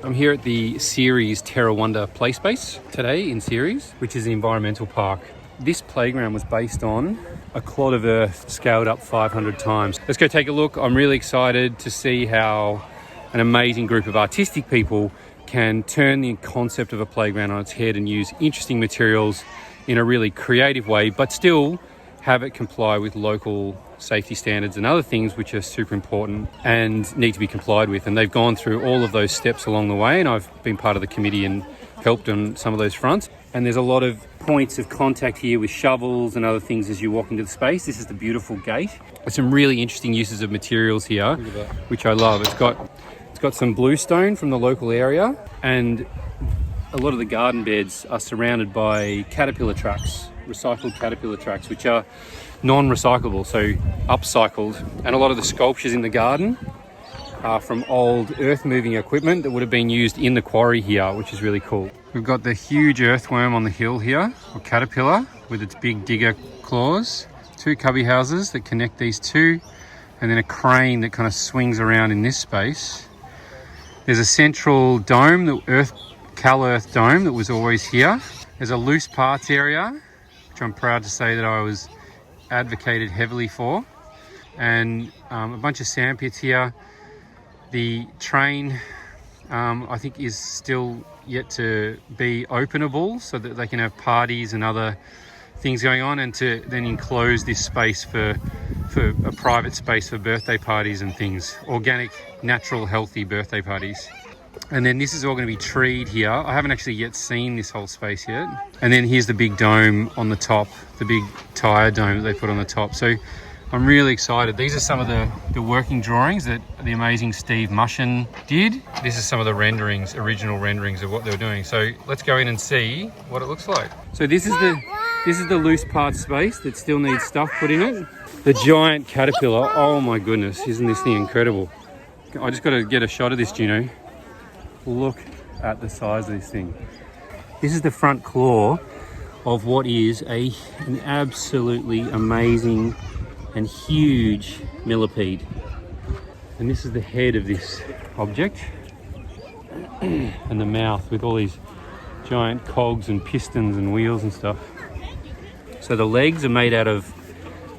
I'm here at the CERES Terra Wonder Playspace today in CERES, which is the environmental park. This playground was based on a clod of earth scaled up 500 times. Let's go take a look. I'm really excited to see how an amazing group of artistic people can turn the concept of a playground on its head and use interesting materials in a really creative way, but still have it comply with local safety standards and other things which are super important and need to be complied with. And they've gone through all of those steps along the way, and I've been part of the committee and helped on some of those fronts. And there's a lot of points of contact here with shovels and other things as you walk into the space. This is the beautiful gate. There's some really interesting uses of materials here, which I love. It's got some bluestone from the local area, and a lot of the garden beds are surrounded by caterpillar tracks, recycled caterpillar tracks, which are non-recyclable, so upcycled. And a lot of the sculptures in the garden are from old earth-moving equipment that would have been used in the quarry here, which is really cool. We've got the huge earthworm on the hill here, or caterpillar, with its big digger claws. 2 cubby houses that connect these two, and then a crane that kind of swings around in this space. There's a central dome, the Cal Earth dome that was always here. There's a loose parts area, which I'm proud to say that I was advocated heavily for, and a bunch of sand pits here. The train I think is still yet to be openable so that they can have parties and other things going on, and to then enclose this space for a private space for birthday parties and things, organic, natural, healthy birthday parties. And then this is all going to be treed here. I haven't actually yet seen this whole space yet. And then here's the big dome on the top, the big tire dome that they put on the top. So I'm really excited. These are some of the working drawings that the amazing STEPHEN Mushin did. This is some of the renderings, original renderings of what they were doing. So let's go in and see what it looks like. So this is the loose part space that still needs stuff put in it. The giant caterpillar, oh my goodness, isn't this thing incredible? I just got to get a shot of this, Juno. Look at the size of this thing. This is the front claw of what is an absolutely amazing and huge millipede. And this is the head of this object, and the mouth with all these giant cogs and pistons and wheels and stuff. So the legs are made out of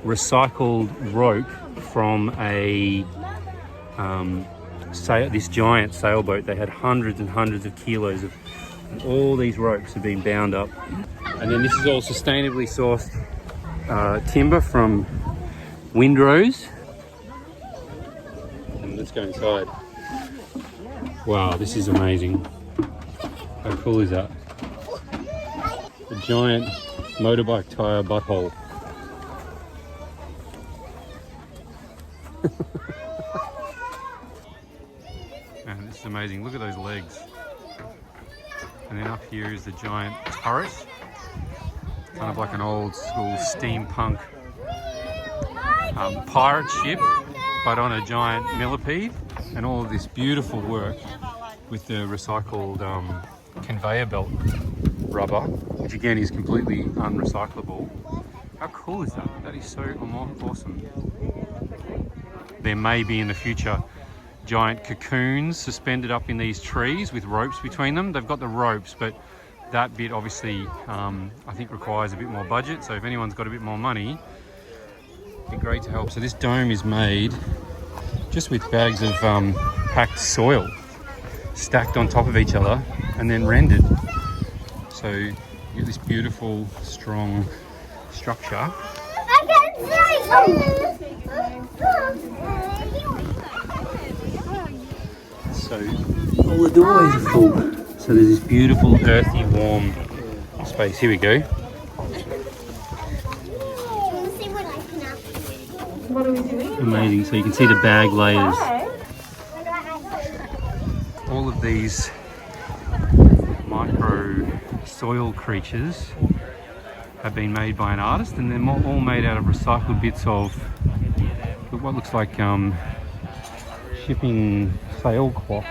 recycled rope from this giant sailboat. They had hundreds and hundreds of kilos of all these ropes have been bound up. And then this is all sustainably sourced timber from windrows. And let's go inside. Wow, this is amazing. How cool is that? A giant motorbike tire butthole. Man, this is amazing. Look at those legs. And then up here is the giant turret. Kind of like an old school steampunk pirate ship, but on a giant millipede. And all of this beautiful work with the recycled conveyor belt rubber, which again is completely unrecyclable. How cool is that? That is so awesome. There may be in the future giant cocoons suspended up in these trees with ropes between them. They've got the ropes, but that bit obviously I think requires a bit more budget. So if anyone's got a bit more money, it'd be great to help. So this dome is made just with bags of packed soil stacked on top of each other and then rendered. So you get this beautiful, strong structure. So all the doorways are full. So there's this beautiful, earthy, warm space. Here we go. What are we doing? Amazing. So you can see the bag layers. All of these micro soil creatures have been made by an artist, and they're all made out of recycled bits of what looks like shipping sailcloth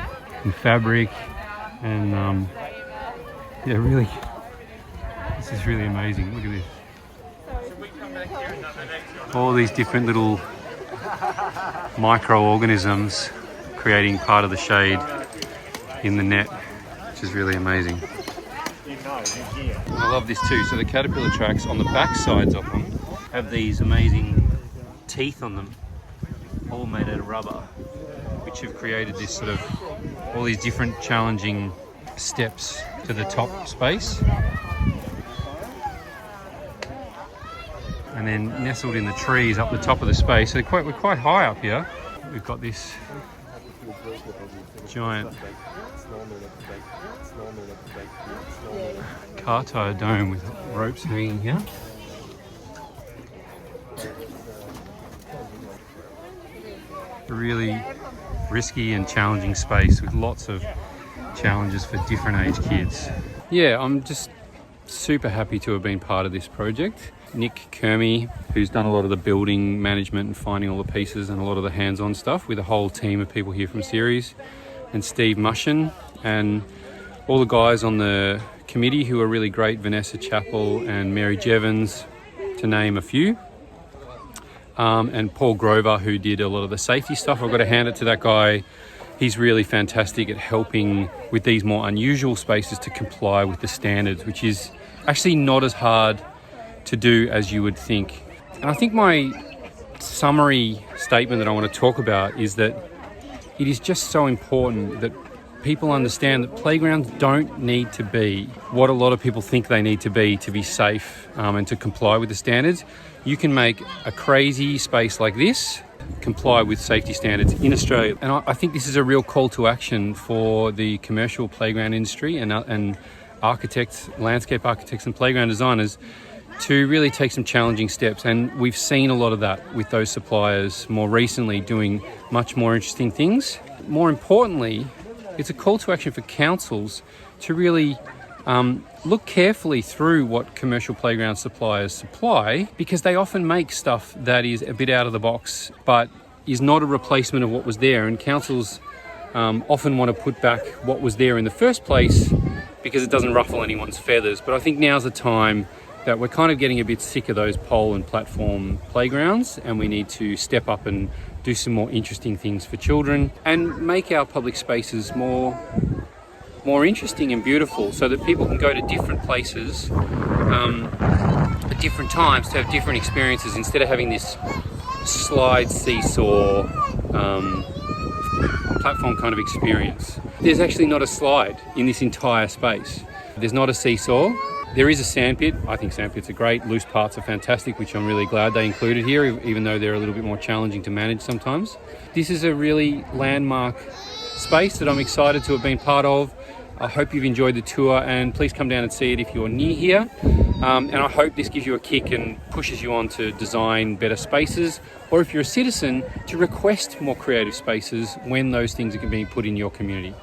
and fabric, and yeah, really, this is really amazing. Look at this. All these different little microorganisms creating part of the shade. in the net, which is really amazing. I love this too. So the caterpillar tracks on the back sides of them have these amazing teeth on them, all made out of rubber, which have created this sort of, all these different challenging steps to the top space. And then nestled in the trees up the top of the space. So we're quite high up here. We've got this giant car tire dome with ropes hanging here. A really risky and challenging space with lots of challenges for different age kids. Yeah, I'm just super happy to have been part of this project. Nick Kermy, who's done a lot of the building management and finding all the pieces and a lot of the hands-on stuff, with a whole team of people here from CERES, and Steve Mushin, and all the guys on the committee who are really great, Vanessa Chappell and Mary Jevons, to name a few. And Paul Grover, who did a lot of the safety stuff. I've got to hand it to that guy. He's really fantastic at helping with these more unusual spaces to comply with the standards, which is actually not as hard to do as you would think. And I think my summary statement that I want to talk about is that it is just so important that people understand that playgrounds don't need to be what a lot of people think they need to be safe and to comply with the standards. You can make a crazy space like this comply with safety standards in Australia. And I think this is a real call to action for the commercial playground industry and architects, landscape architects and playground designers to really take some challenging steps. And we've seen a lot of that with those suppliers more recently doing much more interesting things. More importantly, it's a call to action for councils to really look carefully through what commercial playground suppliers supply, because they often make stuff that is a bit out of the box but is not a replacement of what was there, and councils often want to put back what was there in the first place because it doesn't ruffle anyone's feathers. But I think now's the time that we're kind of getting a bit sick of those pole and platform playgrounds, and we need to step up and do some more interesting things for children and make our public spaces more interesting and beautiful, so that people can go to different places at different times to have different experiences, instead of having this slide seesaw platform kind of experience. There's actually not a slide in this entire space. There's not a seesaw. There is a sandpit. I think sandpits are great. Loose parts are fantastic, which I'm really glad they included here, even though they're a little bit more challenging to manage sometimes. This is a really landmark space that I'm excited to have been part of. I hope you've enjoyed the tour, and please come down and see it if you're near here. And I hope this gives you a kick and pushes you on to design better spaces, or if you're a citizen, to request more creative spaces when those things are being put in your community.